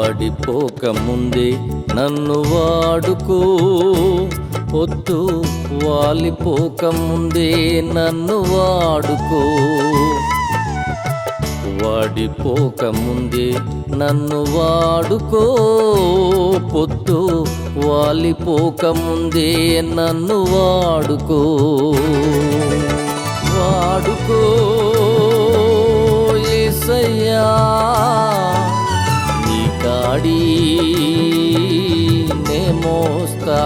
వాడిపోక ముందే నన్ను వాడుకో, పొద్దు వాలిపోక ముందే నన్ను వాడుకో. వాడిపోక ముందే నన్ను వాడుకో, పొద్దు వాలిపోక ముందే నన్ను వాడుకో. వాడుకో యేసయ్యా, నీ కాడి నే మోస్తా.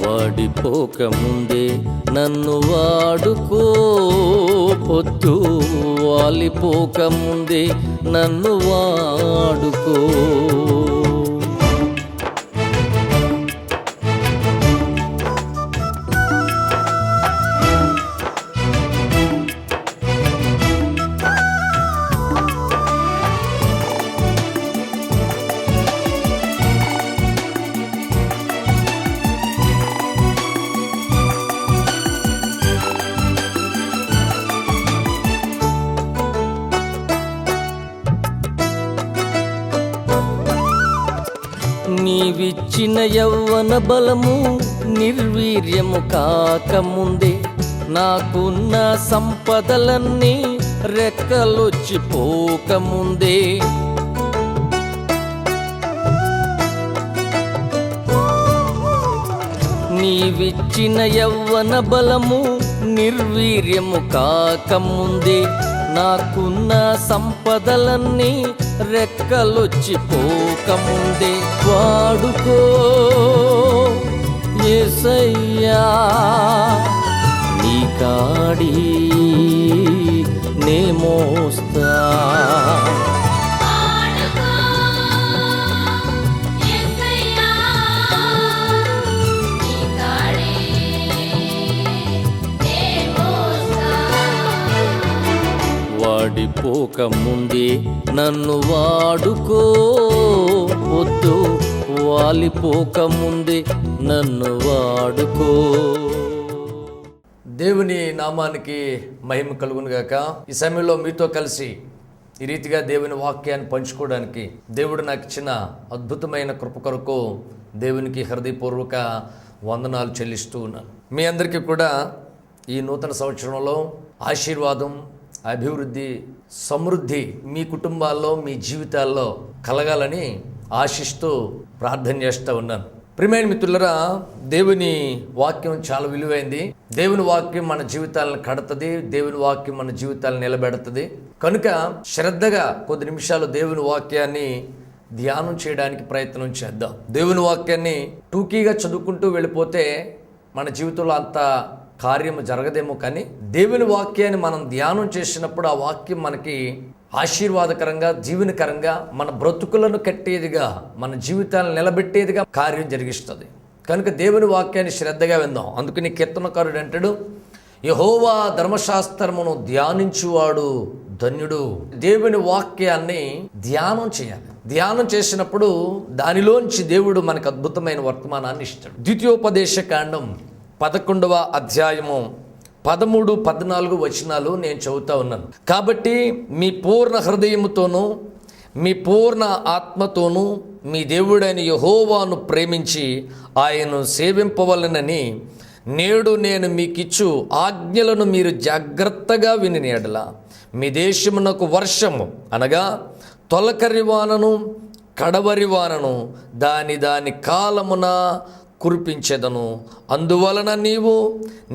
వాడిపోక ముందే నన్ను వాడుకో, పొద్దు వాలిపోక ముందే నన్ను వాడుకో. నీవిచ్చిన యవ్వన బలము నిర్వీర్యము కాకముందే, నాకున్న సంపదలన్నీ రెక్కలొచ్చి పోకముందే, నీవిచ్చిన యవ్వన బలము నిర్వీర్యము కాకముందే, నాకున్న సంపదలన్నీ రెక్కలొచ్చి పోకముందే. వాడుకో యేసయ్యా, నీ కాడి నే మోస్తా. వాడిపోక ముందే నన్ను వాడుకో, పొద్దు వాలిపోక ముందే నన్ను వాడుకో. దేవుని నామానికి మహిమ కలుగును గాక. ఈ సమయంలో మీతో కలిసి ఈ రీతిగా దేవుని వాక్యాన్ని పంచుకోవడానికి దేవుడు నాకు ఇచ్చిన అద్భుతమైన కృప కొరకు దేవునికి హృదయపూర్వక వందనాలు చెల్లిస్తూ ఉన్నాను. మీ అందరికీ కూడా ఈ నూతన సంవత్సరంలో ఆశీర్వాదం, అభివృద్ధి, సమృద్ధి మీ కుటుంబాల్లో, మీ జీవితాల్లో కలగాలని ఆశిస్తూ ప్రార్థన చేస్తూ ఉన్నాను. ప్రియమైన మిత్రులరా, దేవుని వాక్యం చాలా విలువైంది. దేవుని వాక్యం మన జీవితాలను కడుతుంది, దేవుని వాక్యం మన జీవితాలను నిలబెడుతుంది. కనుక శ్రద్ధగా కొద్ది నిమిషాలు దేవుని వాక్యాన్ని ధ్యానం చేయడానికి ప్రయత్నం చేద్దాం. దేవుని వాక్యాన్ని టూకీగా చదువుకుంటూ వెళ్ళిపోతే మన జీవితంలో అంత కార్యము జరగదేమో, కానీ దేవుని వాక్యాన్ని మనం ధ్యానం చేసినప్పుడు ఆ వాక్యం మనకి ఆశీర్వాదకరంగా, జీవనకరంగా, మన బ్రతుకులను కట్టేదిగా, మన జీవితాలను నిలబెట్టేదిగా కార్యం జరిగిస్తుంది. కనుక దేవుని వాక్యాన్ని శ్రద్ధగా విందాం. అందుకని కీర్తనకారుడు అంటాడు, యెహోవా ధర్మశాస్త్రమును ధ్యానించువాడు ధన్యుడు. దేవుని వాక్యాన్ని ధ్యానం చేయాలి. ధ్యానం చేసినప్పుడు దానిలోంచి దేవుడు మనకు అద్భుతమైన వర్తమానాన్ని ఇస్తాడు. ద్వితీయోపదేశ కాండం 11వ అధ్యాయము 13, 14 వచనాలు నేను చదువుతా ఉన్నాను. కాబట్టి మీ పూర్ణ హృదయముతోనూ మీ పూర్ణ ఆత్మతోనూ మీ దేవుడైన యెహోవాను ప్రేమించి ఆయనను సేవింపవలనని నేడు నేను మీకిచ్చు ఆజ్ఞలను మీరు జాగ్రత్తగా విని ఎడల మీ దేశమునకు వర్షము అనగా తొలకరి వానను కడవరి వానను దాని కాలమున కురిపించెదను. అందువలన నీవు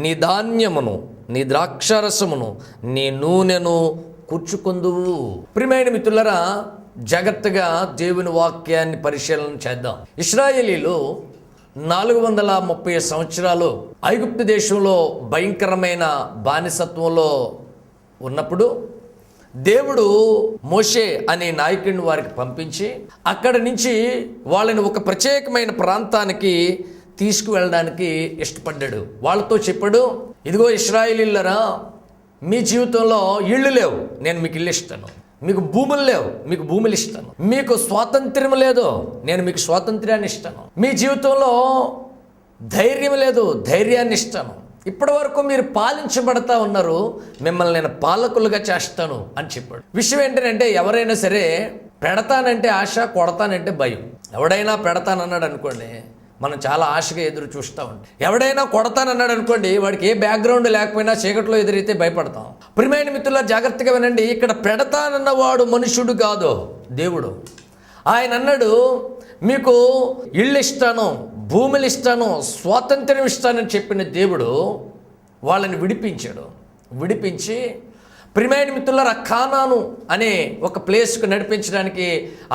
నీ ధాన్యమును, నీ ద్రాక్షారసమును, నీ నూనెను కూర్చుకొందువు. ప్రియమైన మిత్రులరా, జాగ్రత్తగా దేవుని వాక్యాన్ని పరిశీలన చేద్దాం. ఇశ్రాయేలీలు 430 సంవత్సరాలు ఐగుప్తు దేశంలో భయంకరమైన బానిసత్వంలో ఉన్నప్పుడు దేవుడు మోషే అనే నాయకుడిని వారికి పంపించి అక్కడి నుంచి వాళ్ళని ఒక ప్రత్యేకమైన ప్రాంతానికి తీసుకువెళ్ళడానికి ఇష్టపడ్డాడు. వాళ్ళతో చెప్పాడు, ఇదిగో ఇశ్రాయేలీయులారా, మీ జీవితంలో ఇళ్ళు లేవు, నేను మీకు ఇల్లు ఇస్తాను. మీకు భూములు లేవు, మీకు భూములు ఇస్తాను. మీకు స్వాతంత్ర్యం లేదు, నేను మీకు స్వాతంత్ర్యాన్ని ఇస్తాను. మీ జీవితంలో ధైర్యం లేదు, ధైర్యాన్ని ఇస్తాను. ఇప్పటి వరకు మీరు పాలించబడతా ఉన్నారు, మిమ్మల్ని నేను పాలకులుగా చేస్తాను అని చెప్పాడు. విషయం ఏంటంటే ఎవరైనా సరే పెడతానంటే ఆశ, కొడతానంటే భయం. ఎవడైనా పెడతానన్నాడు అనుకోండి, మనం చాలా ఆశగా ఎదురు చూస్తూ ఉంటాం. ఎవడైనా కొడతానన్నాడు అనుకోండి, వాడికి ఏ బ్యాక్గ్రౌండ్ లేకపోయినా చీకట్లో ఎదురైతే భయపడతాం. ప్రియమైన మిత్రుల జాగ్రత్తగా వినండి, ఇక్కడ పెడతానన్నవాడు మనుషుడు కాదు, దేవుడు. ఆయన అన్నాడు, మీకు ఇళ్ళు ఇస్తాను, భూములు ఇస్తాను, స్వాతంత్ర్యం ఇస్తానని చెప్పిన దేవుడు వాళ్ళని విడిపించాడు. విడిపించి ప్రియమైన మిత్రులారా కానాను అనే ఒక ప్లేస్కు నడిపించడానికి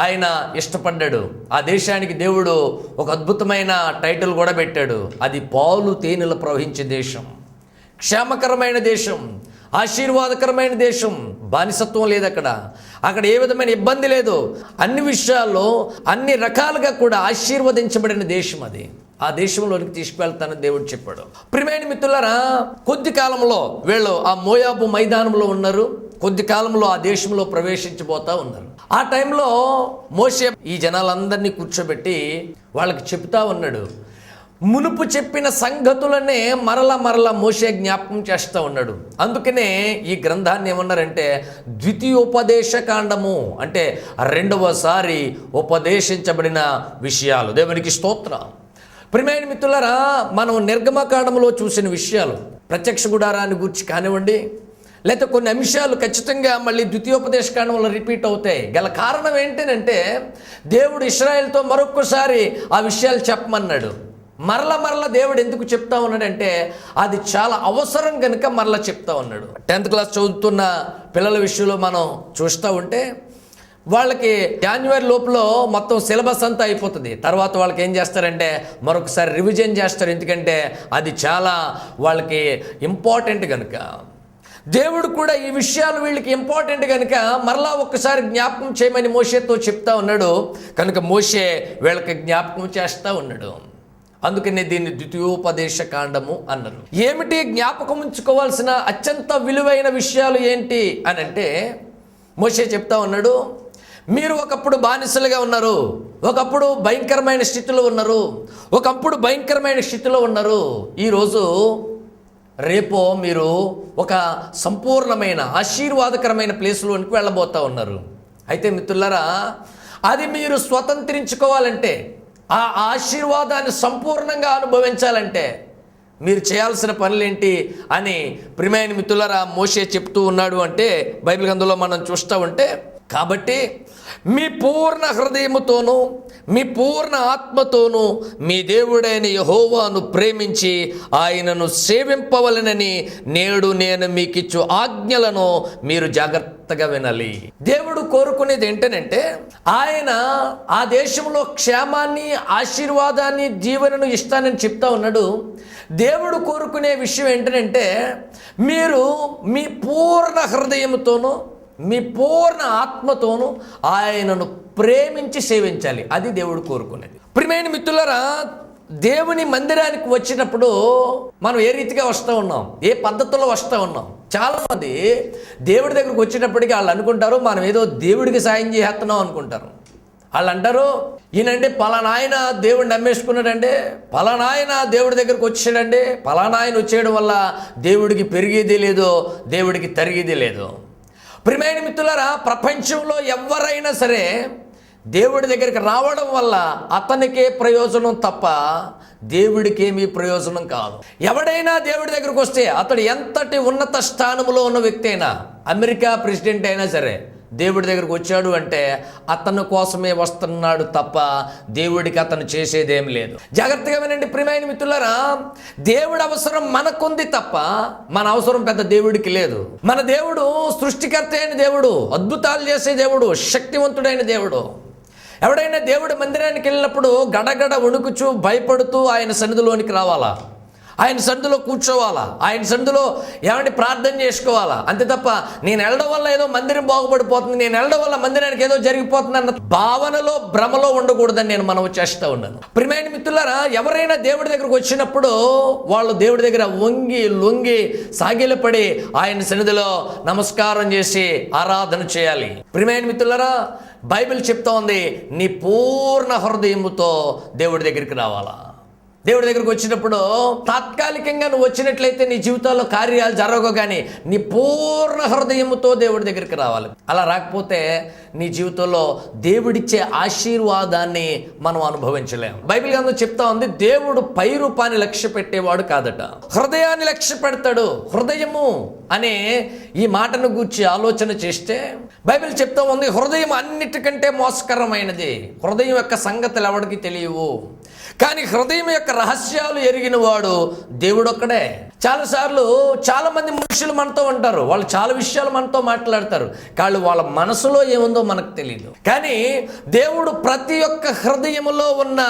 ఆయన ఇష్టపడ్డాడు. ఆ దేశానికి దేవుడు ఒక అద్భుతమైన టైటిల్ కూడా పెట్టాడు. అది పాలు తేనెలు ప్రవహించే దేశం, క్షేమకరమైన దేశం, ఆశీర్వాదకరమైన దేశం. బానిసత్వం లేదు అక్కడ, అక్కడ ఏ విధమైన ఇబ్బంది లేదు. అన్ని విషయాల్లో అన్ని రకాలుగా కూడా ఆశీర్వదించబడిన దేశం అది. ఆ దేశంలోనికి తీసుకువెళ్తానని దేవుడు చెప్పాడు. ప్రియమైన మిత్రులారా, కొద్ది కాలంలో వీళ్ళు ఆ మోయాబు మైదానంలో ఉన్నారు, కొద్ది కాలంలో ఆ దేశంలో ప్రవేశించబోతా ఉన్నారు. ఆ టైంలో మోషే ఈ జనాలందరినీ కూర్చోబెట్టి వాళ్ళకి చెప్తా ఉన్నాడు. మునుపు చెప్పిన సంగతులనే మరల మోషే జ్ఞాపకం చేస్తూ ఉన్నాడు. అందుకనే ఈ గ్రంథాన్ని ఏమన్నారంటే ద్వితీయోపదేశ కాండము, అంటే రెండవసారి ఉపదేశించబడిన విషయాలు. దేవునికి స్తోత్రం. ప్రియమైన మిత్రులారా, మనం నిర్గమకాండములో చూసిన విషయాలు ప్రత్యక్ష గుడారాన్ని గురించి కానివ్వండి, లేకపోతే కొన్ని అంశాలు ఖచ్చితంగా మళ్ళీ ద్వితీయోపదేశ కాండంలో రిపీట్ అవుతాయి. గల కారణం ఏంటంటే దేవుడు ఇశ్రాయేలుతో మరొక్కసారి ఆ విషయాలు చెప్పమన్నాడు. మరల దేవుడు ఎందుకు చెప్తా ఉన్నాడంటే అది చాలా అవసరం కనుక మరలా చెప్తా ఉన్నాడు. 10th క్లాస్ చదువుతున్న పిల్లల విషయంలో మనం చూస్తూ ఉంటే వాళ్ళకి జాన్యువరి లోపల మొత్తం సిలబస్ అంతా అయిపోతుంది. తర్వాత వాళ్ళకి ఏం చేస్తారంటే మరొకసారి రివిజన్ చేస్తారు, ఎందుకంటే అది చాలా వాళ్ళకి ఇంపార్టెంట్ కనుక. దేవుడు కూడా ఈ విషయాలు వీళ్ళకి ఇంపార్టెంట్ కనుక మరలా ఒక్కసారి జ్ఞాపకం చేయమని మోషేతో చెప్తా ఉన్నాడు. కనుక మోషే వీళ్ళకి జ్ఞాపకం చేస్తూ ఉన్నాడు. అందుకనే దీన్ని ద్వితీయోపదేశ కాండము అన్నారు. ఏమిటి జ్ఞాపకం ఉంచుకోవాల్సిన అత్యంత విలువైన విషయాలు ఏంటి అని అంటే మోషే చెప్తా ఉన్నాడు, మీరు ఒకప్పుడు బానిసలుగా ఉన్నారు, ఒకప్పుడు భయంకరమైన స్థితిలో ఉన్నారు, ఒకప్పుడు భయంకరమైన స్థితిలో ఉన్నారు. ఈరోజు రేపో మీరు ఒక సంపూర్ణమైన ఆశీర్వాదకరమైన ప్లేస్లోనికి వెళ్ళబోతూ ఉన్నారు. అయితే మిత్రులారా, అది మీరు స్వతంత్రించుకోవాలంటే, ఆ ఆశీర్వాదాన్ని సంపూర్ణంగా అనుభవించాలంటే మీరు చేయాల్సిన పనులేంటి అని ప్రియమైన మిత్రులారా మోషే చెప్తూ ఉన్నాడు. అంటే బైబిల్ గ్రంథంలో మనం చూస్తూ ఉంటే, కాబట్టి మీ పూర్ణ హృదయముతోనూ మీ పూర్ణ ఆత్మతోనూ మీ దేవుడైన యెహోవాను ప్రేమించి ఆయనను సేవింపవలెనని నేడు నేను మీకిచ్చు ఆజ్ఞలను మీరు జాగ్రత్తగా వినాలి. దేవుడు కోరుకునేది ఏంటనంటే ఆయన ఆ దేశంలో క్షేమాన్ని, ఆశీర్వాదాన్ని, దీవెనను ఇస్తానని చెప్తా ఉన్నాడు. దేవుడు కోరుకునే విషయం ఏంటంటే మీరు మీ పూర్ణ హృదయంతోనూ మీ పూర్ణ ఆత్మతోనూ ఆయనను ప్రేమించి సేవించాలి. అది దేవుడు కోరుకునేది. ప్రియమైన మిత్రులారా, దేవుని మందిరానికి వచ్చినప్పుడు మనం ఏ రీతిగా వస్తూ ఉన్నాం, ఏ పద్ధతిలో వస్తూ ఉన్నాం. చాలామంది దేవుడి దగ్గరకు వచ్చినప్పటికీ వాళ్ళు అనుకుంటారు మనం ఏదో దేవుడికి సాయం చేస్తున్నాం అనుకుంటారు. వాళ్ళు అంటారు, ఈయనండి పలానా ఆయన దేవుడిని నమ్మేసుకున్నాడండి, పలానా ఆయన దేవుడి దగ్గరకు వచ్చాడండి, పలానా ఆయన వచ్చేయడం వల్ల దేవుడికి పెరిగేది లేదు, దేవుడికి తరిగేది లేదు. ప్రియమైన మిత్రులారా, ప్రపంచంలో ఎవరైనా సరే దేవుడి దగ్గరికి రావడం వల్ల అతనికే ప్రయోజనం తప్ప దేవుడికి ఏమీ ప్రయోజనం కాదు. ఎవడైనా దేవుడి దగ్గరకు వస్తే అతడు ఎంతటి ఉన్నత స్థానంలో ఉన్న వ్యక్తి అయినా, అమెరికా ప్రెసిడెంట్ అయినా సరే దేవుడి దగ్గరకు వచ్చాడు అంటే అతని కోసమే వస్తున్నాడు తప్ప దేవుడికి అతను చేసేదేం లేదు. జాగ్రత్తగా వినండి ప్రియమైన మిత్రులారా, దేవుడి అవసరం మనకుంది తప్ప మన అవసరం పెద్ద దేవుడికి లేదు. మన దేవుడు సృష్టికర్త అయిన దేవుడు, అద్భుతాలు చేసే దేవుడు, శక్తివంతుడైన దేవుడు. ఎవడైనా దేవుడి మందిరానికి వెళ్ళినప్పుడు గడగడ వణుకుచూ భయపడుతూ ఆయన సన్నిధిలోనికి రావాలా. ఆయన సన్నిధిలో కూర్చోవాలా, ఆయన సన్నిధిలో ఏమంటే ప్రార్థన చేసుకోవాలా. అంతే తప్ప నేను వెళ్ళడం వల్ల ఏదో మందిరం బాగుపడిపోతుంది, నేను వెళ్ళడం వల్ల మందిరానికి ఏదో జరిగిపోతుంది అన్న భావనలో భ్రమలో ఉండకూడదని నేను మనం చేస్తూ ఉన్నాను. ప్రియమైన మిత్రులారా, ఎవరైనా దేవుడి దగ్గరకు వచ్చినప్పుడు వాళ్ళు దేవుడి దగ్గర వంగి లొంగి సాగిలపడి ఆయన సన్నిధిలో నమస్కారం చేసి ఆరాధన చేయాలి. ప్రియమైన మిత్రులారా, బైబిల్ చెప్తా ఉంది, నీ పూర్ణ హృదయముతో దేవుడి దగ్గరికి రావాలా. దేవుడి దగ్గరికి వచ్చినప్పుడు తాత్కాలికంగా నువ్వు వచ్చినట్లయితే నీ జీవితాల్లో కార్యాలు జరగవు, కానీ నీ పూర్ణ హృదయముతో దేవుడి దగ్గరికి రావాలి. అలా రాకపోతే నీ జీవితంలో దేవుడిచ్చే ఆశీర్వాదాన్ని మనం అనుభవించలేము. బైబిల్ గ్రంథం చెప్తా ఉంది, దేవుడు పై రూపాన్ని లక్ష్య పెట్టేవాడు కాదట, హృదయాన్ని లక్ష్య పెడతాడు. హృదయము అనే ఈ మాటను గూర్చి ఆలోచన చేస్తే బైబిల్ చెప్తా ఉంది, హృదయం అన్నిటికంటే మోసకరమైనది. హృదయం యొక్క సంగతులు ఎవరికి తెలియవు, కానీ హృదయం యొక్క రహస్యాలు ఎరిగిన వాడు దేవుడు ఒక్కడే. చాలాసార్లు చాలామంది మనుషులు మనతో ఉంటారు, వాళ్ళు చాలా విషయాలు మనతో మాట్లాడతారు, కానీ వాళ్ళ మనసులో ఏముందో మనకు తెలియదు. కానీ దేవుడు ప్రతి ఒక్క హృదయములో ఉన్న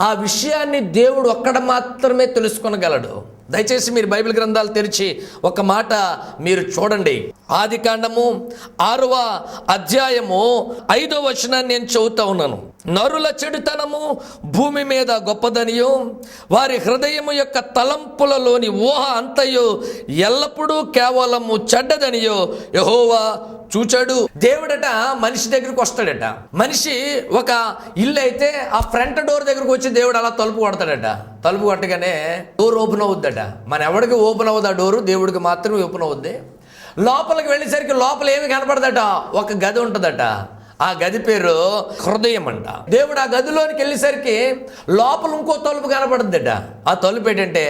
ఆ విషయాన్ని దేవుడు ఒక్కడ మాత్రమే తెలుసుకొనగలడు. దయచేసి మీరు బైబిల్ గ్రంథాలు తెరిచి ఒక మాట మీరు చూడండి. ఆదికాండము 6వ అధ్యాయము 5వ వచనాన్ని నేను చదువుతా ఉన్నాను. నరుల చెడుతనము భూమి మీద గొప్పదనియు, వారి హృదయము యొక్క తలంపులలోని ఊహ అంతయు ఎల్లప్పుడూ కేవలము చెడ్డదనియో యెహోవా చూచాడు. దేవుడట మనిషి దగ్గరికి వస్తాడట. మనిషి ఒక ఇల్లు అయితే ఆ ఫ్రంట్ డోర్ దగ్గరకు వచ్చి దేవుడు అలా తలుపు కొడతాడట. తలుపు కొట్టగానే డోర్ ఓపెన్ అవుద్దట. మన ఎవరికి ఓపెన్ అవ్వదు ఆ డోరు, దేవుడికి మాత్రమే ఓపెన్ అవుద్ది. లోపలికి వెళ్ళేసరికి లోపల ఏమి కనపడదట, ఒక గది ఉంటుందట. ఆ గది పేరు హృదయం అంట. దేవుడు ఆ గదిలోనికి వెళ్ళేసరికి లోపల ఇంకో తలుపు కనపడుద్దట. ఆ తలుపు ఏంటంటే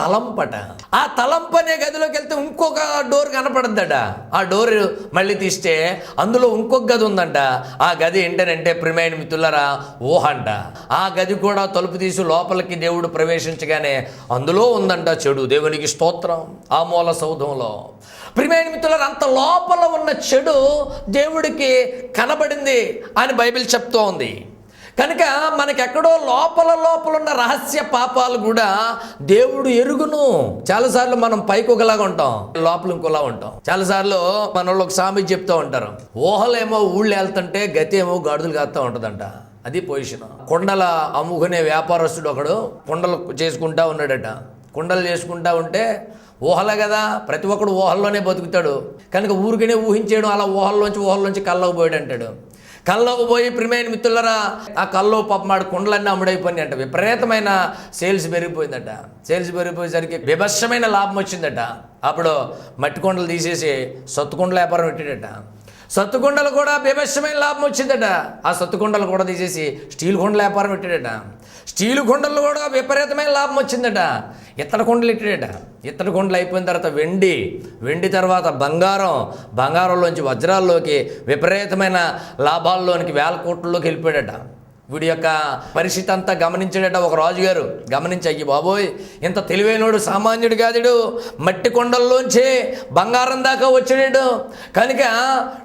తలంపట. ఆ తలంపు అనే గదిలోకి వెళ్తే ఇంకొక డోర్ కనపడుద్దట. ఆ డోర్ మళ్ళీ తీస్తే అందులో ఇంకొక గది ఉందంట. ఆ గది ఏంటనంటే ప్రియమైన మిత్రులారా ఊహ అంట. ఆ గది కూడా తలుపు తీసి లోపలికి దేవుడు ప్రవేశించగానే అందులో ఉందంట చెడు. దేవునికి స్తోత్రం. ఆ మూల సౌధంలో ప్రియమైన మిత్రులారా, అంత లోపల ఉన్న చెడు దేవుడికి కనబడింది అని బైబిల్ చెప్తూ ఉంది. కనుక మనకెక్కడో లోపల ఉన్న రహస్య పాపాలు కూడా దేవుడు ఎరుగును. చాలాసార్లు మనం పైకి ఒకలాగా ఉంటాం, లోపల ఇంకోలా ఉంటాం. చాలాసార్లు మన వాళ్ళు ఒక సామెత చెప్తూ ఉంటారు, ఊహలేమో ఊళ్ళు వెళ్తుంటే గతి ఏమో గాడుదలు కాస్తూ ఉంటుందంట. అది పొజిషన్. కుండల అమ్ముకునే వ్యాపారస్తుడు ఒకడు కుండలు చేసుకుంటా ఉన్నాడట. కుండలు చేసుకుంటా ఉంటే ఊహలే కదా, ప్రతి ఒక్కడు ఊహల్లోనే బతుకుతాడు. కనుక ఊరికనే ఊహించేయడం, అలా ఊహల్లోంచి కళ్ళకు పోయాడు అంటాడు. కళ్ళకు పోయి ప్రియమైన మిత్రులరా ఆ కళ్ళు పాపమాడు కుండలన్నీ అమ్ముడైపోయినాయి అంట. విపరీతమైన సేల్స్ పెరిగిపోయిందట. సేల్స్ పెరిగిపోయేసరికి విభత్సమైన లాభం వచ్చిందట. అప్పుడు మట్టి కుండలు తీసేసి సత్తుకుండల వ్యాపారం పెట్టాడట. సత్తుకుండలు కూడా విభత్సమైన లాభం వచ్చిందట. ఆ సత్తుకుండలు కూడా తీసేసి స్టీల్ కుండల వ్యాపారం పెట్టాడట. స్టీలు కుండలు కూడా విపరీతమైన లాభం వచ్చిందట. ఇత్తడి కుండలు పెట్టాడట. ఇత్తడి కుండలు అయిపోయిన తర్వాత వెండి తర్వాత బంగారంలోంచి వజ్రాల్లోకి విపరీతమైన లాభాల్లోనికి 1000 కోట్లలోకి వెళ్ళిపోయాడట. వీడి యొక్క పరిస్థితి అంతా గమనించాడట ఒక రాజుగారు. గమనించి, అయ్యి బాబోయ్, ఇంత తెలివైనోడు సామాన్యుడు కాదుడు, మట్టి కొండల్లోంచి బంగారం దాకా వచ్చాడు. కనుక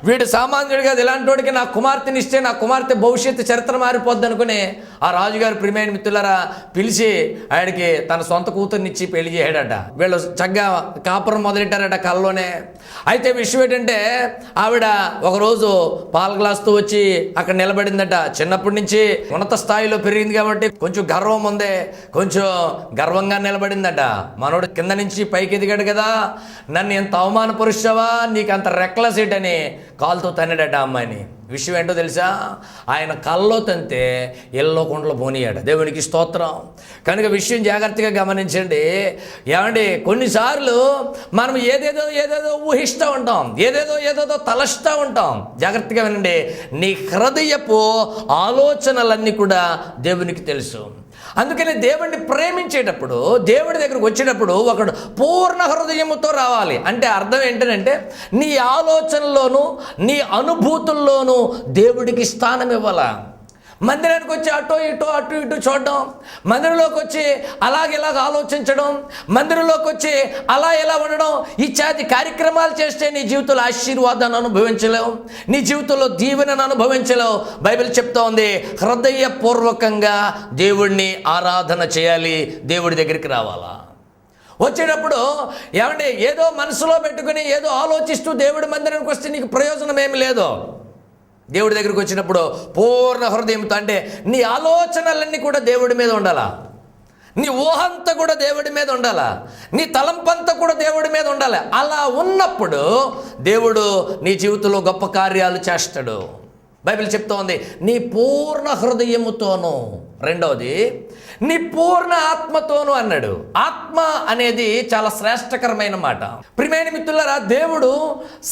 వీడు సామాన్యుడు కాదు, ఇలాంటి వాడికి నా కుమార్తెని ఇస్తే నా కుమార్తె భవిష్యత్తు చరిత్ర మారిపోద్ది అనుకుని ఆ రాజుగారు ప్రియమైన మిత్రులారా పిలిచి ఆయనకి తన సొంత కూతుర్నిచ్చి పెళ్లి చేశాడట. వీళ్ళు చక్కగా కాపురం మొదలెట్టారట కల్లోనే. అయితే విషయం ఏంటంటే ఆవిడ ఒకరోజు పాల గ్లాస్తో వచ్చి అక్కడ నిలబడిందట. చిన్నప్పటి నుంచి ఉన్నత స్థాయిలో పెరిగింది కాబట్టి కొంచెం గర్వం ఉంది, కొంచెం గర్వంగా నిలబడిందట. మనోడు కింద నుంచి పైకి ఎదిగాడు కదా, నన్ను ఎంత అవమానపరుస్తావా, నీకు అంత రెక్లెస్ ఏంటని కాలుతో తన్నాడట అమ్మాయిని. విషయం ఏంటో తెలుసా, ఆయన కల్లో తంతే ఎల్లో కుండలు పోనీయాడు. దేవునికి స్తోత్రం. కనుక విషయం జాగ్రత్తగా గమనించండి. ఏమండి, కొన్నిసార్లు మనం ఏదేదో ఊహిస్తూ ఉంటాం, ఏదేదో తలస్తూ ఉంటాం. జాగ్రత్తగా వినండి, నీ హృదయపు ఆలోచనలన్నీ కూడా దేవునికి తెలుసు. అందుకని దేవుడిని ప్రేమించేటప్పుడు, దేవుడి దగ్గరకు వచ్చేటప్పుడు ఒకడు పూర్ణ హృదయముతో రావాలి. అంటే అర్థం ఏంటంటే నీ ఆలోచనలోనూ నీ అనుభూతుల్లోనూ దేవుడికి స్థానం ఇవ్వాలా. మందిరానికి వచ్చి అటు ఇటు చూడడం, మందిరంలోకి వచ్చి ఇలాగ ఆలోచించడం, మందిరంలోకి వచ్చి ఇలా ఉండడం, ఈ జాతి కార్యక్రమాలు చేస్తే నీ జీవితంలో ఆశీర్వాదాన్ని అనుభవించలేవు, నీ జీవితంలో దీవెనను అనుభవించలేవు. బైబిల్ చెప్తా ఉంది, హృదయపూర్వకంగా దేవుడిని ఆరాధన చేయాలి, దేవుడి దగ్గరికి రావాలా. వచ్చేటప్పుడు ఏమంటే ఏదో మనసులో పెట్టుకుని ఏదో ఆలోచిస్తూ దేవుడి మందిరానికి వస్తే నీకు ప్రయోజనం ఏమి లేదు. దేవుడి దగ్గరికి వచ్చినప్పుడు పూర్ణ హృదయంతో, అంటే నీ ఆలోచనలన్నీ కూడా దేవుడి మీద ఉండాలా, నీ ఊహంతా కూడా దేవుడి మీద ఉండాలా, నీ తలంపంతా కూడా దేవుడి మీద ఉండాలి. అలా ఉన్నప్పుడు దేవుడు నీ జీవితంలో గొప్ప కార్యాలు చేస్తాడు. బైబిల్ చెప్తా ఉంది, నీ పూర్ణ హృదయముతోనూ, రెండవది నీ పూర్ణ ఆత్మతోనూ అన్నాడు. ఆత్మ అనేది చాలా శ్రేష్టకరమైన మాట. ప్రియమైన మిత్రులారా, దేవుడు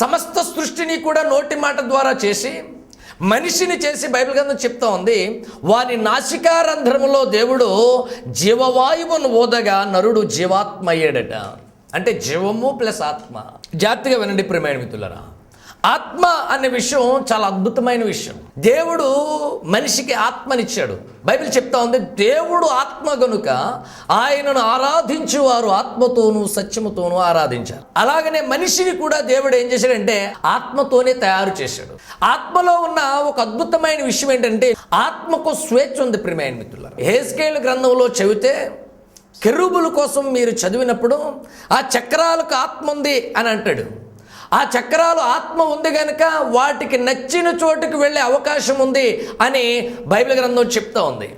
సమస్త సృష్టిని కూడా నోటి మాట ద్వారా చేసి మనిషిని చేసి బైబిల్ గ్రంథం చెప్తా ఉంది, వాని నాసికారంధ్రములో దేవుడు జీవవాయువును ఊదగా నరుడు జీవాత్మ అయ్యాడట. అంటే జీవము ప్లస్ ఆత్మ. జాగ్రత్తగా వినండి ప్రియమైన మిత్రులారా, ఆత్మ అనే విషయం చాలా అద్భుతమైన విషయం. దేవుడు మనిషికి ఆత్మనిచ్చాడు. బైబిల్ చెప్తా ఉంది, దేవుడు ఆత్మ గనుక ఆయనను ఆరాధించువారు ఆత్మతోనూ సత్యముతోనూ ఆరాధించారు. అలాగనే మనిషిని కూడా దేవుడు ఏం చేశాడంటే ఆత్మతోనే తయారు చేశాడు. ఆత్మలో ఉన్న ఒక అద్భుతమైన విషయం ఏంటంటే ఆత్మకు స్వేచ్ఛ ఉంది. ప్రియమైన మిత్రులారా, యెహెజ్కేలు గ్రంథంలో చదివితే కెరూబుల కోసం మీరు చదివినప్పుడు ఆ చక్రాలకు ఆత్మ ఉంది అని అంటాడు. ఆ చక్రాలు ఆత్మ ఉంది కనుక వాటికి నచ్చిన చోటుకు వెళ్ళే అవకాశం ఉంది అని బైబిల్ గ్రంథం చెప్తా ఉంది.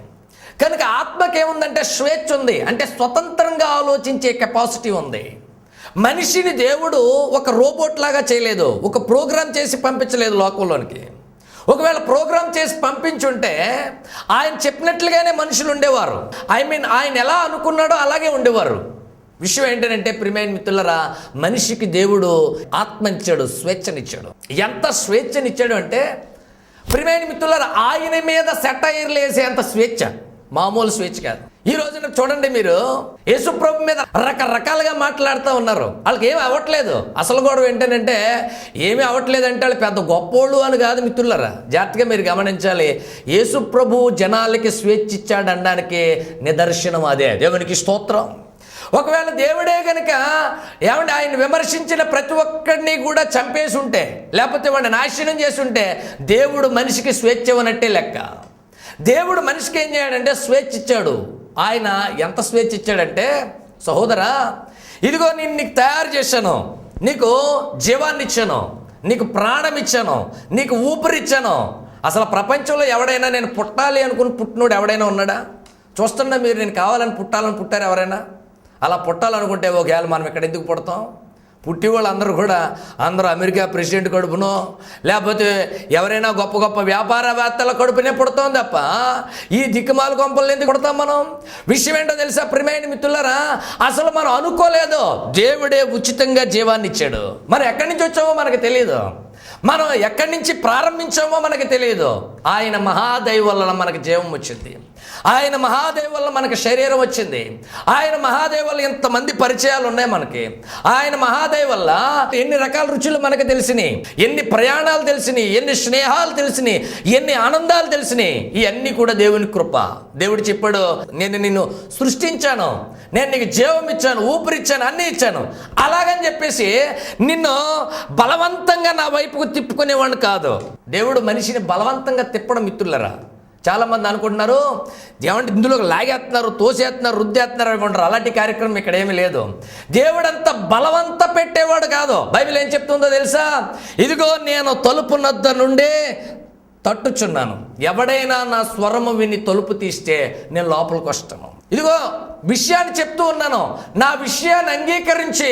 కనుక ఆత్మకి ఏముందంటే స్వేచ్ఛ ఉంది, అంటే స్వతంత్రంగా ఆలోచించే కెపాసిటీ ఉంది. మనిషిని దేవుడు ఒక రోబోట్ లాగా చేయలేదు, ఒక ప్రోగ్రామ్ చేసి పంపించలేదు లోకంలోనికి. ఒకవేళ ప్రోగ్రామ్ చేసి పంపించుంటే ఆయన చెప్పినట్లుగానే మనుషులు ఉండేవారు. ఆయన ఎలా అనుకున్నాడో అలాగే ఉండేవారు. విషయం ఏంటంటే ప్రియమైన మిత్రులారా, మనిషికి దేవుడు ఆత్మనిచ్చాడు, స్వేచ్ఛనిచ్చాడు. ఎంత స్వేచ్ఛనిచ్చాడు అంటే ప్రియమైన మిత్రులారా, ఆయన మీద సెటైర్లు వేసే అంత స్వేచ్ఛ, మామూలు స్వేచ్ఛ కాదు. ఈ రోజున చూడండి, మీరు యేసు ప్రభు మీద రకరకాలుగా మాట్లాడుతూ ఉన్నారు. వాళ్ళకి ఏమి అవ్వట్లేదు. అసలు గొడవ ఏంటంటే ఏమీ అవ్వట్లేదంటే వాళ్ళు పెద్ద గొప్పోళ్ళు అని కాదు మిత్రులారా. జాగ్రత్తగా మీరు గమనించాలి. యేసు ప్రభు జనాలకి స్వేచ్ఛ ఇచ్చాడు అనడానికి నిదర్శనం అదే. దేవునికి స్తోత్రం. ఒకవేళ దేవుడే కనుక ఏమంటే ఆయన విమర్శించిన ప్రతి ఒక్కడిని కూడా చంపేసి ఉంటే, లేకపోతే వాడిని నాశనం చేసి ఉంటే దేవుడు మనిషికి స్వేచ్ఛ ఇవ్వనట్టే లెక్క. దేవుడు మనిషికి ఏం చేయాడంటే స్వేచ్ఛ ఇచ్చాడు. ఆయన ఎంత స్వేచ్ఛ ఇచ్చాడంటే, సహోదరా ఇదిగో నేను నీకు తయారు చేశాను, నీకు జీవాన్ని ఇచ్చాను, నీకు ప్రాణం ఇచ్చాను, నీకు ఊపిరిచ్చాను. అసలు ప్రపంచంలో ఎవడైనా నేను పుట్టాలి అనుకుని పుట్టినోడు ఎవడైనా ఉన్నాడా? చూస్తున్నా మీరు, నేను కావాలని పుట్టారు ఎవరైనా? అలా పుట్టాలనుకుంటే ఒకవేళ మనం ఇక్కడ ఎందుకు పుడతాం? పుట్టి వాళ్ళు అందరూ అమెరికా ప్రెసిడెంట్ కడుపునో లేకపోతే ఎవరైనా గొప్ప గొప్ప వ్యాపారవేత్తల కడుపునే పుడతాం తప్ప ఈ దిక్కుమాల కొంపలు ఎందుకు పుడతాం మనం? విషయం ఏంటో తెలుసా ప్రియమైన మిత్రులారా, అసలు మనం అనుకోలేదు. దేవుడే ఉచితంగా జీవాన్ని ఇచ్చాడు. మనం ఎక్కడి నుంచి వచ్చామో మనకు తెలియదు, మనం ఎక్కడి నుంచి ప్రారంభించామో మనకు తెలియదు. ఆయన మహాదయ వలన మనకు జీవం వచ్చింది, ఆయన మహాదేవ వల్ల మనకు శరీరం వచ్చింది, ఆయన మహాదేవ వల్ల ఎంతమంది పరిచయాలు ఉన్నాయి మనకి. ఆయన మహాదేవ వల్ల ఎన్ని రకాల రుచులు మనకు తెలిసినాయి, ఎన్ని ప్రయాణాలు తెలిసినాయి, ఎన్ని స్నేహాలు తెలిసినాయి, ఎన్ని ఆనందాలు తెలిసినాయి. ఇవన్నీ కూడా దేవుని కృప. దేవుడు చెప్పాడు, నేను నిన్ను సృష్టించాను, నేను నీకు జీవం ఇచ్చాను, ఊపిరిచ్చాను, అన్నీ ఇచ్చాను. అలాగని చెప్పేసి నిన్ను బలవంతంగా నా వైపుకు తిప్పుకునేవాడిని కాదు. దేవుడు మనిషిని బలవంతంగా తిప్పడం మిత్రులరా. చాలామంది అనుకుంటున్నారు ఏమంటే ఇందులో లాగేస్తున్నారు, తోసేస్తున్నారు, రుద్దేస్తున్నారు అనుకుంటారు. అలాంటి కార్యక్రమం ఇక్కడ ఏమీ లేదు. దేవుడు అంత బలవంత పెట్టేవాడు కాదు. బైబిల్ ఏం చెప్తుందో తెలుసా? ఇదిగో నేను తలుపు నద్ద నుండి తట్టుచున్నాను, ఎవడైనా నా స్వరము విని తలుపు తీస్తే నేను లోపలికి వస్తాను. ఇదిగో విషయాన్ని చెప్తూ ఉన్నాను, నా విషయాన్ని అంగీకరించి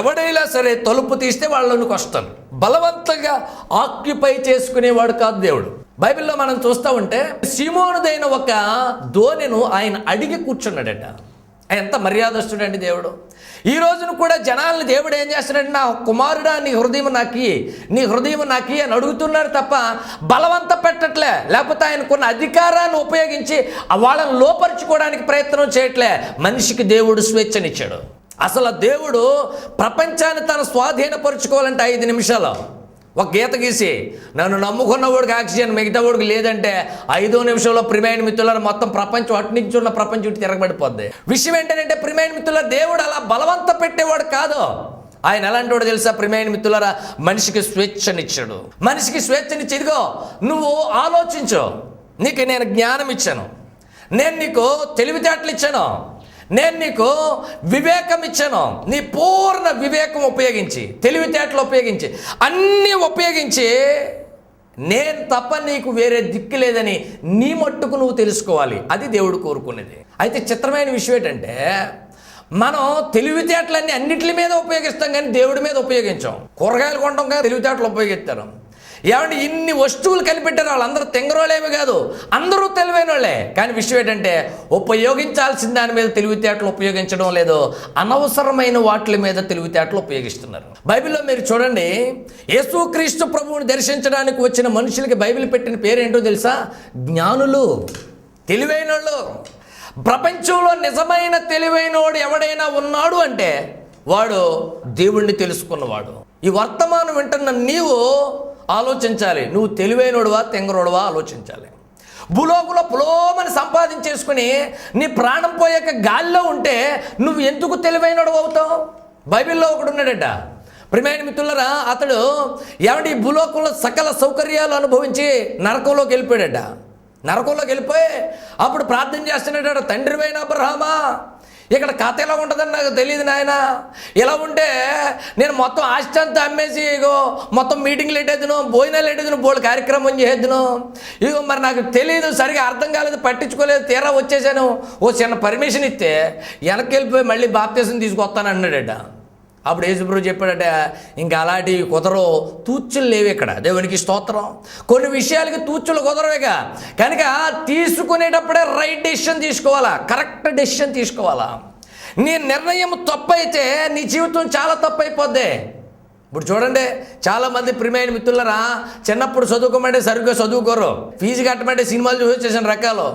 ఎవడైనా సరే తలుపు తీస్తే వాళ్ళలోనికి వస్తాను. బలవంతంగా ఆక్యుపై చేసుకునేవాడు కాదు దేవుడు. బైబిల్లో మనం చూస్తూ ఉంటే సీమోనుదైన ఒక దోణెను ఆయన అడిగి కూర్చున్నాడట. ఎంత మర్యాదస్తుడండి దేవుడు. ఈ రోజును కూడా జనాలను దేవుడు ఏం చేస్తున్నాడు? నా కుమారుడా నీ హృదయం నాకి, నీ హృదయం నాకి అని అడుగుతున్నాడు తప్ప బలవంత పెట్టట్లే. లేకపోతే ఆయనకున్న అధికారాన్ని ఉపయోగించి వాళ్ళని లోపరుచుకోవడానికి ప్రయత్నం చేయట్లే. మనిషికి దేవుడు స్వేచ్ఛనిచ్చాడు. అసలు దేవుడు ప్రపంచాన్ని తన స్వాధీనపరుచుకోవాలంటే 5 నిమిషాలు ఒక గీత గీసి నన్ను నమ్ముకున్న వాడికి ఆక్సిజన్, మిగతా వాడికి లేదంటే 5వ నిమిషంలో ప్రియమైన మిత్రులను మొత్తం ప్రపంచం అటు నుంచి ఉన్న ప్రపంచం ఇటు తిరగబడిపోద్ది. విషయం ఏంటంటే ప్రియమైన మిత్రుల దేవుడు అలా బలవంత పెట్టేవాడు కాదు. ఆయన ఎలాంటి వాడు తెలుసా ప్రియమైన మిత్రులారా? మనిషికి స్వేచ్ఛనిచ్చాడు. మనిషికి స్వేచ్ఛనిచ్చి ఇదిగో నువ్వు ఆలోచించు, నీకు నేను జ్ఞానం ఇచ్చాను, నేను నీకు తెలివితేటలు ఇచ్చాను, నేను నీకు వివేకం ఇచ్చాను. నీ పూర్ణ వివేకం ఉపయోగించి, తెలివితేటలు ఉపయోగించి, అన్నీ ఉపయోగించి, నేను తప్ప నీకు వేరే దిక్కు లేదని నీ మట్టుకు నువ్వు తెలుసుకోవాలి. అది దేవుడు కోరుకునేది. అయితే చిత్రమైన విషయం ఏంటంటే, మనం తెలివితేటలన్నీ అన్నిటి మీద ఉపయోగిస్తాం కానీ దేవుడి మీద ఉపయోగించాం. కూరగాయలు కొంటాం కదా, తెలివితేటలు ఉపయోగిస్తారు. ఏమంటే ఇన్ని వస్తువులు కనిపెట్టారు, వాళ్ళందరూ తెంగరోళ్ళేమి కాదు, అందరూ తెలివైన వాళ్ళే. కానీ విషయం ఏంటంటే, ఉపయోగించాల్సిన దాని మీద తెలివితేటలు ఉపయోగించడం లేదు, అనవసరమైన వాటి మీద తెలివితేటలు ఉపయోగిస్తున్నారు. బైబిల్లో మీరు చూడండి, యేసుక్రీస్తు ప్రభువుని దర్శించడానికి వచ్చిన మనుషులకి బైబిల్ పెట్టిన పేరేంటో తెలుసా? జ్ఞానులు, తెలివైన వాళ్ళు. ప్రపంచంలో నిజమైన తెలివైనవాడు ఎవడైనా ఉన్నాడు అంటే వాడు దేవుణ్ణి తెలుసుకున్నవాడు. ఈ వర్తమానం వింటున్న నీవు ఆలోచించాలి, నువ్వు తెలివైనోడువా తెంగరోడువా ఆలోచించాలి. భూలోకంలో పులోమని సంపాదించేసుకుని నీ ప్రాణం పోయాక గాల్లో ఉంటే నువ్వు ఎందుకు తెలివైనడు అవుతావు? బైబిల్లో ఒకడు ఉన్నాడట, ప్రియమైన మిత్రులారా, అతడు ఏమంటే ఈ భూలోకంలో సకల సౌకర్యాలు అనుభవించి నరకంలోకి వెళ్ళిపోయాడట. నరకంలోకి వెళ్ళిపోయి అప్పుడు ప్రార్థన చేస్తున్నాడట, తండ్రివైన అబ్రహామా, ఇక్కడ కథ ఎలా ఉంటుందని నాకు తెలియదు నాయన. ఇలా ఉంటే నేను మొత్తం ఆస్తి అంతా అమ్మేసి ఇగో మొత్తం మీటింగ్లు ఎట్టేద్దును, భోజనాలు ఎట్టేద్దును, బోళ్ళు కార్యక్రమం చేద్దును. ఇగో మరి నాకు తెలియదు, సరిగా అర్థం కాలేదు, పట్టించుకోలేదు, తీరా వచ్చేసాను. ఓ చిన్న పర్మిషన్ ఇస్తే వెనక్కి వెళ్ళిపోయి మళ్ళీ బాప్తీసం తీసుకొస్తాను అన్నాడట. అప్పుడు యేసుప్రభు చెప్పాడట, ఇంకా అలాంటి కుదరో, తూచులు లేవు ఇక్కడ. దేవునికి స్తోత్రం. కొన్ని విషయాలకి తూచులు కుదరవేగా, కనుక తీసుకునేటప్పుడే రైట్ డెసిషన్ తీసుకోవాలా, కరెక్ట్ డెసిషన్ తీసుకోవాలా. నీ నిర్ణయం తప్పు అయితే నీ జీవితం చాలా తప్పు అయిపోద్ది. ఇప్పుడు చూడండి, చాలామంది ప్రియమైన మిత్రులరా, చిన్నప్పుడు చదువుకోమంటే సరిగ్గా చదువుకోరు, ఫీజు కట్టమంటే సినిమాలు చూసి వచ్చేసిన రకాలు,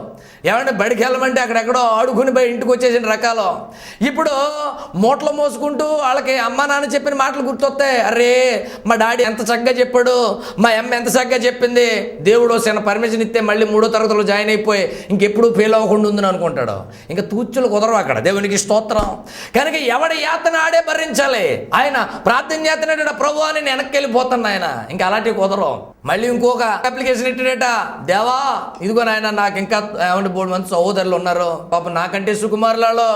ఏమంటే బడికి వెళ్ళమంటే అక్కడెక్కడో ఆడుకుని పోయి ఇంటికి వచ్చేసిన రకాలు. ఇప్పుడు మూటలు మోసుకుంటూ వాళ్ళకి అమ్మ నాన్న చెప్పిన మాటలు గుర్తొస్తాయి. అరే మా డాడీ ఎంత చక్కగా చెప్పాడు, మా అమ్మ ఎంత చక్కగా చెప్పింది, దేవుడు చిన్న పర్మిషన్ ఇస్తే మళ్ళీ 3వ తరగతిలో జాయిన్ అయిపోయి ఇంకెప్పుడు ఫెయిల్ అవ్వకుండా ఉందని అనుకుంటాడు. ఇంకా తూచులు కుదరవు అక్కడ. దేవునికి స్తోత్రం. కనుక ఎవడి యాతన ఆడే భరించాలి. ఆయన ప్రార్థన చేస్తున్నాడు, ప్రభు అని నేను వెనక్కి వెళ్ళిపోతాను ఆయన, ఇంకా అలాంటివి కుదరవు. మళ్ళీ ఇంకొక అప్లికేషన్ ఇట్టాడట, దేవా ఇదిగో నాయన, నాకు ఇంకా 3 మంది సహోదరులు ఉన్నారు, పాపం నాకంటే సుకుమారులలో,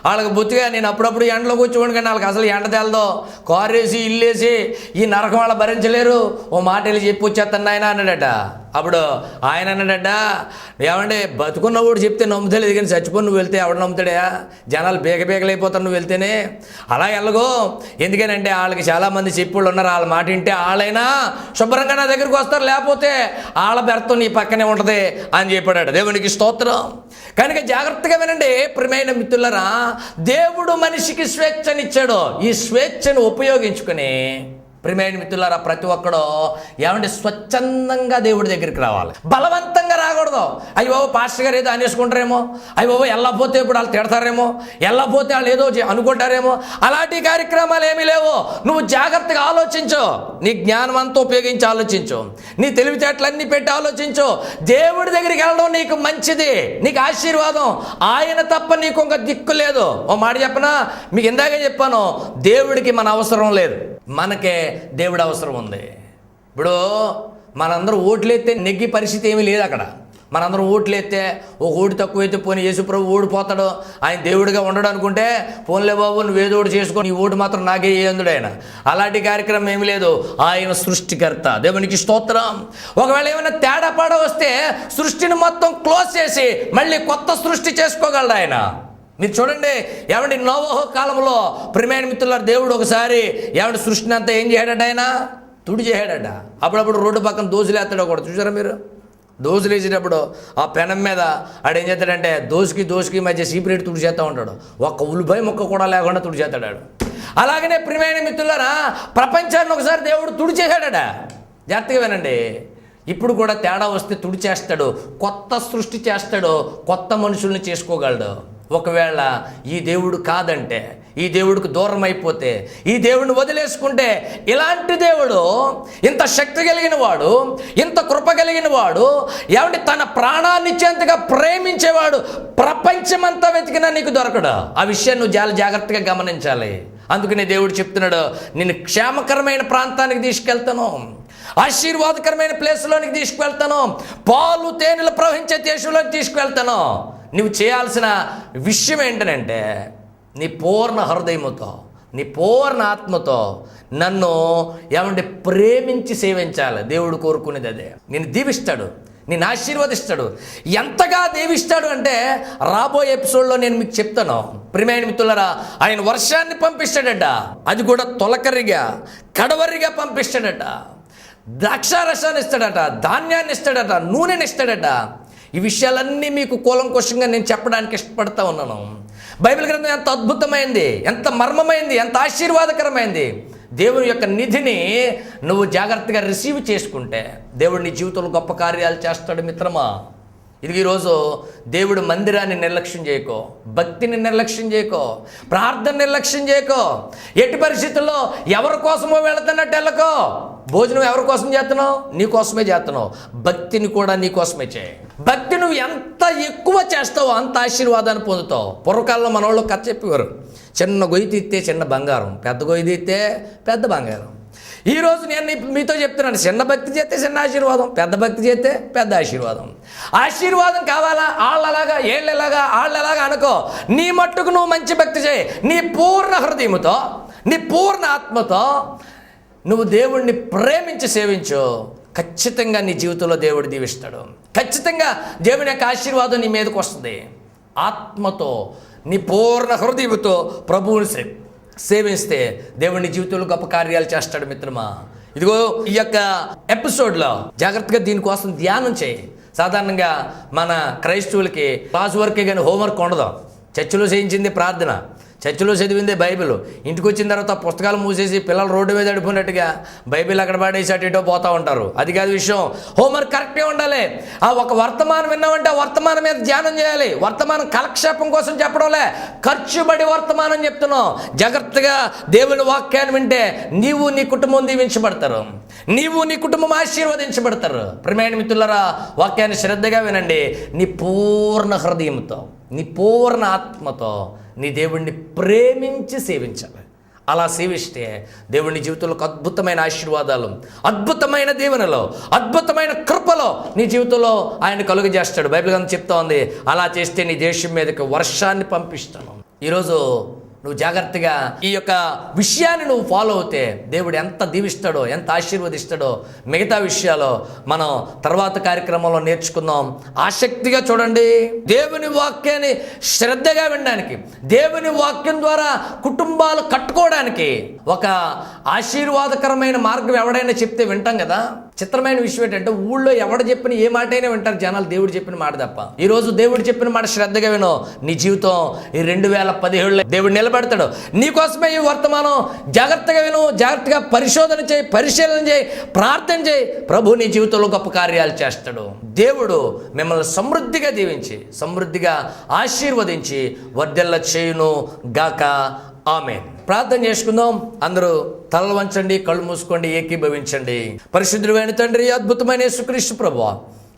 వాళ్ళకి బొత్తిగా నేను అప్పుడప్పుడు ఎండలోకి వచ్చేవాడు, కానీ వాళ్ళకి అసలు ఎండ తేలదో, కారేసి ఇల్లేసి ఈ నరకం వాళ్ళ భరించలేరు, ఓ మాట వెళ్ళి చెప్పి వచ్చేస్తాను ఆయన అన్నాడట. అప్పుడు ఆయన అన్నాడట, ఏమంటే బతుకున్నవాడు చెప్తే నమ్ముతలేదు, కానీ చచ్చిపోయి నువ్వు వెళ్తే ఎవడు నమ్ముతాడా? జనాలు బేగబేగలైపోతారు నువ్వు వెళ్తేనే. అలా వెళ్ళగో, ఎందుకనంటే వాళ్ళకి చాలామంది చెప్పేవాళ్ళు ఉన్నారు, వాళ్ళ మాట వింటే వాళ్ళైనా శుభ్రంగా నా దగ్గరికి వస్తారు, లేకపోతే వాళ్ళ బెర్తం నీ పక్కనే ఉంటుంది అని చెప్పాడట. దేవునికి స్తోత్రం. కనుక జాగ్రత్తగా వినండి ప్రియమైన మిత్రులారా, దేవుడు మనిషికి స్వేచ్ఛనిచ్చాడు. ఈ స్వేచ్ఛను ఉపయోగించుకుని ప్రియమైన మిత్రులారా, ప్రతి ఒక్కడు ఏమంటే స్వచ్ఛందంగా దేవుడి దగ్గరికి రావాలి, బలవంతంగా రాకూడదు. అయ్యో పాస్టర్ గారు ఏదో అనేసుకుంటారేమో, అయ్యో వెళ్ళకపోతే ఇప్పుడు వాళ్ళు తిడతారేమో, వెళ్ళకపోతే వాళ్ళు ఏదో అనుకుంటారేమో, అలాంటి కార్యక్రమాలు ఏమీ లేవు. నువ్వు జాగ్రత్తగా ఆలోచించు, నీ జ్ఞానం అంతా ఉపయోగించి ఆలోచించు, నీ తెలివితేటలన్నీ పెట్టి ఆలోచించు. దేవుడి దగ్గరికి వెళ్ళడం నీకు మంచిది, నీకు ఆశీర్వాదం. ఆయన తప్ప నీకు ఒక దిక్కు లేదు. ఓ మాట చెప్పనా, మీకు ఇందాకే చెప్పాను, దేవుడికి మన అవసరం లేదు, మనకే దేవుడు అవసరం ఉంది. ఇప్పుడు మనందరూ ఓట్లేస్తే నెగ్గి పరిస్థితి ఏమీ లేదు అక్కడ. మనందరం ఓట్లేస్తే ఒక ఓటు తక్కువైతే పోనీ యేసుప్రభు ఓడిపోతాడు, ఆయన దేవుడిగా ఉండడు అనుకుంటే, పోన్లే బాబు నువ్వు ఏదో ఒకటి చేసుకో, నీ ఓటు మాత్రం నాకే ఏందుడు ఆయన. అలాంటి కార్యక్రమం ఏమి లేదు. ఆయన సృష్టికర్త. దేవునికి స్తోత్రం. ఒకవేళ ఏమైనా తేడాపాడ వస్తే సృష్టిని మొత్తం క్లోజ్ చేసి మళ్ళీ కొత్త సృష్టి చేసుకోగలడు ఆయన. మీరు చూడండి, ఏమంటే నోవహు కాలంలో ప్రియమైన మిత్రులారా, దేవుడు ఒకసారి ఏమంటే సృష్టిని అంతా ఏం చేయడట, ఆయన తుడి చేయడట. అప్పుడప్పుడు రోడ్డు పక్కన దోసులు వేస్తాడు ఒకటి, చూసారా మీరు? దోసులు వేసేటప్పుడు ఆ పెనం మీద ఆడు ఏం చేస్తాడంటే దోసుకి మధ్య సీపరేట్ తుడి చేస్తూ ఉంటాడు, ఒక్క ఉల్లిపాయ ముక్క కూడా లేకుండా తుడి చేస్తాడు ఆడు. అలాగనే ప్రియమైన మిత్రులారా, ప్రపంచాన్ని ఒకసారి దేవుడు తుడి చేశాడట. జాగ్రత్తగా వినండి, ఇప్పుడు కూడా తేడా వస్తే తుడి చేస్తాడు, కొత్త సృష్టి చేస్తాడు, కొత్త మనుషుల్ని చేసుకోగలడు. ఒకవేళ ఈ దేవుడు కాదంటే, ఈ దేవుడికి దూరం అయిపోతే, ఈ దేవుడిని వదిలేసుకుంటే, ఇలాంటి దేవుడు, ఇంత శక్తి కలిగిన వాడు, ఇంత కృప కలిగిన వాడు, ఏమంటే తన ప్రాణాన్ని ఇచ్చేంతగా ప్రేమించేవాడు ప్రపంచమంతా వెతికినా నీకు దొరకడు. ఆ విషయాన్ని నువ్వు చాలా జాగ్రత్తగా గమనించాలి. అందుకనే దేవుడు చెప్తున్నాడు, నేను క్షేమకరమైన ప్రాంతానికి తీసుకెళ్తాను, ఆశీర్వాదకరమైన ప్లేస్లోనికి తీసుకువెళ్తాను, పాలు తేనెలు ప్రవహించే దేశంలోకి తీసుకువెళ్తాను. నువ్వు చేయాల్సిన విషయం ఏంటనంటే నీ పూర్ణ హృదయముతో, నీ పూర్ణ ఆత్మతో నన్ను ఏమంటే ప్రేమించి సేవించాలి. దేవుడు కోరుకునేది అదే. నేను దీవిస్తాడు, నేను ఆశీర్వదిస్తాడు. ఎంతగా దీవిస్తాడు అంటే రాబోయే ఎపిసోడ్లో నేను మీకు చెప్తాను. ప్రియమైన మిత్రులారా, ఆయన వర్షాన్ని పంపిస్తాడట, అది కూడా తొలకరిగా కడవరిగా పంపిస్తాడట. ద్రాక్షారసాన్ని ఇస్తాడట, ధాన్యాన్ని ఇస్తాడట, నూనెని ఇస్తాడట. ఈ విషయాలన్నీ మీకు కూలంకోశంగా నేను చెప్పడానికి ఇష్టపడతా ఉన్నాను. బైబిల్ గ్రంథం ఎంత అద్భుతమైంది, ఎంత మర్మమైంది, ఎంత ఆశీర్వాదకరమైంది. దేవుని యొక్క నిధిని నువ్వు జాగ్రత్తగా రిసీవ్ చేసుకుంటే దేవుడు నీ జీవితంలో గొప్ప కార్యాలు చేస్తాడు. మిత్రమా, ఇది ఈరోజు దేవుడు మందిరాన్ని నిర్లక్ష్యం చేయకో, భక్తిని నిర్లక్ష్యం చేయకో, ప్రార్థన నిర్లక్ష్యం చేయకో. ఎట్టి పరిస్థితుల్లో ఎవరి కోసమో వెళుతున్నట్టు వెళ్ళకో. భోజనం ఎవరి కోసం చేస్తున్నావు? నీ కోసమే చేస్తున్నావు. భక్తిని కూడా నీ కోసమే చేయి. భక్తి నువ్వు ఎంత ఎక్కువ చేస్తావో అంత ఆశీర్వాదాన్ని పొందుతావు. పూర్వకాలంలో మన వాళ్ళు కథ చెప్పేవారు, చిన్న గొయ్యి తీస్తే చిన్న బంగారం, పెద్ద గొయ్యి తీస్తే పెద్ద బంగారం. ఈరోజు నేను మీతో చెప్తున్నాను, చిన్న భక్తి చేస్తే చిన్న ఆశీర్వాదం, పెద్ద భక్తి చేస్తే పెద్ద ఆశీర్వాదం. ఆశీర్వాదం కావాలా? వాళ్ళలాగా వాళ్ళలాగా అనుకో. నీ మట్టుకు నువ్వు మంచి భక్తి చేయి. నీ పూర్ణ హృదయముతో, నీ పూర్ణ ఆత్మతో నువ్వు దేవుణ్ణి ప్రేమించి సేవించు. ఖచ్చితంగా నీ జీవితంలో దేవుడు దీవిస్తాడు. ఖచ్చితంగా దేవుని యొక్క ఆశీర్వాదం నీ మీదకి వస్తుంది. ఆత్మతో, నీ పూర్ణ హృదయముతో ప్రభువుని సేవిస్తే దేవుని జీవితంలో గొప్ప కార్యాలు చేస్తాడు. మిత్రమా, ఇదిగో ఈ యొక్క ఎపిసోడ్లో జాగ్రత్తగా దీనికోసం ధ్యానం చేయి. సాధారణంగా మన క్రైస్తవులకి క్లాస్ వర్కే కానీ హోంవర్క్ ఉండదు. చర్చిలో చేయించింది ప్రార్థన, చర్చిలో చదివిందే బైబిల్. ఇంటికి వచ్చిన తర్వాత పుస్తకాలు మూసేసి పిల్లలు రోడ్డు మీద అడిపోయినట్టుగా బైబిల్ అక్కడ పడేసి అటు ఇటో పోతూ ఉంటారు. అది కాదు విషయం. హోంవర్క్ కరెక్ట్గా ఉండాలి. ఆ ఒక వర్తమానం విన్నామంటే ఆ వర్తమానం మీద ధ్యానం చేయాలి. వర్తమానం కాలక్షేపం కోసం చెప్పడంలే, ఖర్చుబడి వర్తమానం చెప్తున్నాం. జాగ్రత్తగా దేవుని వాక్యాన్ని వింటే నీవు నీ కుటుంబం దీవించబడతారు, నీవు నీ కుటుంబం ఆశీర్వదించబడతారు. ప్రియమైన మిత్రులారా, వాక్యాన్ని శ్రద్ధగా వినండి. నీ పూర్ణ హృదయంతో, నీ పూర్ణ ఆత్మతో నీ దేవుణ్ణి ప్రేమించి సేవించాలి. అలా సేవిస్తే దేవుని జీవితంలో అద్భుతమైన ఆశీర్వాదాలు, అద్భుతమైన దీవెనలో, అద్భుతమైన కృపలో నీ జీవితంలో ఆయన కలుగజేస్తాడు. బైబిల్ గ్రంథం చెప్తా ఉంది, అలా చేస్తే నీ దేశం మీదకి వర్షాన్ని పంపిస్తాను. ఈరోజు నువ్వు జాగ్రత్తగా ఈ యొక్క విషయాన్ని నువ్వు ఫాలో అవుతే దేవుడు ఎంత దీవిస్తాడో, ఎంత ఆశీర్వదిస్తాడో మిగతా విషయాలు మనం తర్వాత కార్యక్రమంలో నేర్చుకుందాం. ఆసక్తిగా చూడండి. దేవుని వాక్యాన్ని శ్రద్ధగా వినడానికి, దేవుని వాక్యం ద్వారా కుటుంబాలు కట్టుకోవడానికి ఒక ఆశీర్వాదకరమైన మార్గం ఎవడైనా చెప్తే వింటాం కదా. చిత్రమైన విషయం ఏంటంటే ఊళ్ళో ఎవడు చెప్పిన ఏ మాట అయినా వింటారు జనాలు, దేవుడు చెప్పిన మాట తప్ప. ఈరోజు దేవుడు చెప్పిన మాట శ్రద్ధగా వినో, నీ జీవితం ఈ 2017 దేవుడు నిలబెడతాడు. నీకోసమే ఈ వర్తమానం. జాగ్రత్తగా విను, జాగ్రత్తగా పరిశోధన చేయి, పరిశీలన చేయి, ప్రార్థన చేయి. ప్రభు నీ జీవితంలో గొప్ప కార్యాలు చేస్తాడు. దేవుడు మిమ్మల్ని సమృద్ధిగా దీవించి, సమృద్ధిగా ఆశీర్వదించి వర్ధిల్ల చేయును గాక. ఆమేన్. ప్రార్థన చేసుకుందాం. అందరూ తలలు వంచండి, కళ్ళు మూసుకోండి, ఏకీభవించండి. పరిశుద్ధుడైన తండ్రి, అద్భుతమైన యేసుక్రీస్తు ప్రభువా,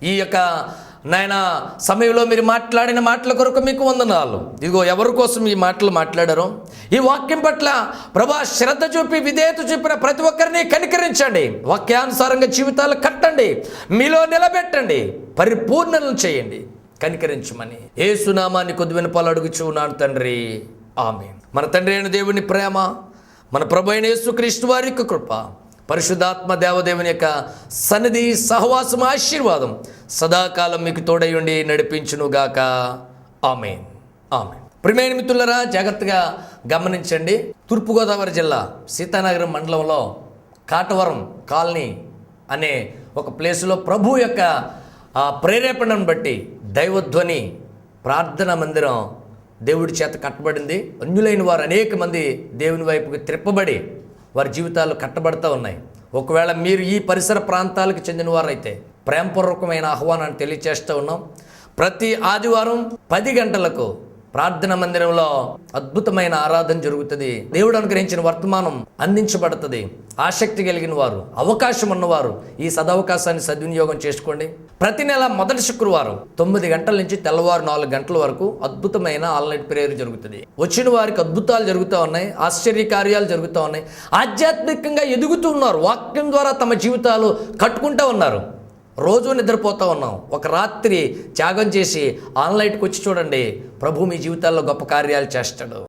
ఈ యొక్క నాయన సమయంలో మీరు మాట్లాడిన మాటల కొరకు మీకు వందనాలు. ఇదిగో ఎవరి కోసం ఈ మాటలు మాట్లాడారో, ఈ వాక్యం పట్ల ప్రభా శ్రద్ధ చూపి విధేయత చూపిన ప్రతి ఒక్కరిని కనికరించండి. వాక్యానుసారంగా జీవితాలు కట్టండి, మీలో నిలబెట్టండి, పరిపూర్ణలను చేయండి. కనికరించమని యేసు నామాన్ని కొద్ది వినపాలు అడుగుచున్నాను తండ్రి. ఆమేన్. మన తండ్రి అయిన దేవుని ప్రేమ, మన ప్రభు అయిన యేసుక్రీస్తు వారి యొక్క కృప, పరిశుద్ధాత్మ దేవదేవుని యొక్క సన్నిధి, సహవాసం, ఆశీర్వాదం సదాకాలం మీకు తోడై ఉండి నడిపించునుగాక. ఆమేన్. ఆమేన్. ప్రియమైన మిత్రులారా, జాగ్రత్తగా గమనించండి. తూర్పుగోదావరి జిల్లా సీతానగరం మండలంలో కాటవరం కాలనీ అనే ఒక ప్లేసులో ప్రభు యొక్క ప్రేరేపణను బట్టి దైవధ్వని ప్రార్థనా మందిరం దేవుడి చేత కట్టబడింది. అన్యులైన వారు అనేక మంది దేవుని వైపుకి త్రిప్పబడి వారి జీవితాలు కట్టబడుతూ ఉన్నాయి. ఒకవేళ మీరు ఈ పరిసర ప్రాంతాలకు చెందిన వారైతే ప్రేమపూర్వకమైన ఆహ్వానాన్ని తెలియచేస్తూ ఉన్నాం. ప్రతి ఆదివారం 10 గంటలకు ప్రార్థన మందిరంలో అద్భుతమైన ఆరాధన జరుగుతుంది. దేవుడు అనుగ్రహించిన వర్తమానం అందించబడుతుంది. ఆసక్తి కలిగిన వారు, అవకాశం ఉన్నవారు ఈ సదవకాశాన్ని సద్వినియోగం చేసుకోండి. ప్రతి నెల మొదటి శుక్రవారం 9 గంటల నుంచి తెల్లవారు 4 గంటల వరకు అద్భుతమైన ఆన్లైన్ ప్రేయర్ జరుగుతుంది. వచ్చిన వారికి అద్భుతాలు జరుగుతూ ఉన్నాయి, ఆశ్చర్య కార్యాలు జరుగుతూ ఉన్నాయి. ఆధ్యాత్మికంగా ఎదుగుతూ ఉన్నారు, వాక్యం ద్వారా తమ జీవితాలు కట్టుకుంటూ ఉన్నారు. రోజు నిద్రపోతూ ఉన్నాం. ఒక రాత్రి త్యాగం చేసి ఆన్లైట్కి వచ్చి చూడండి, ప్రభు మీ జీవితాల్లో గొప్ప కార్యాలు చేస్తాడు.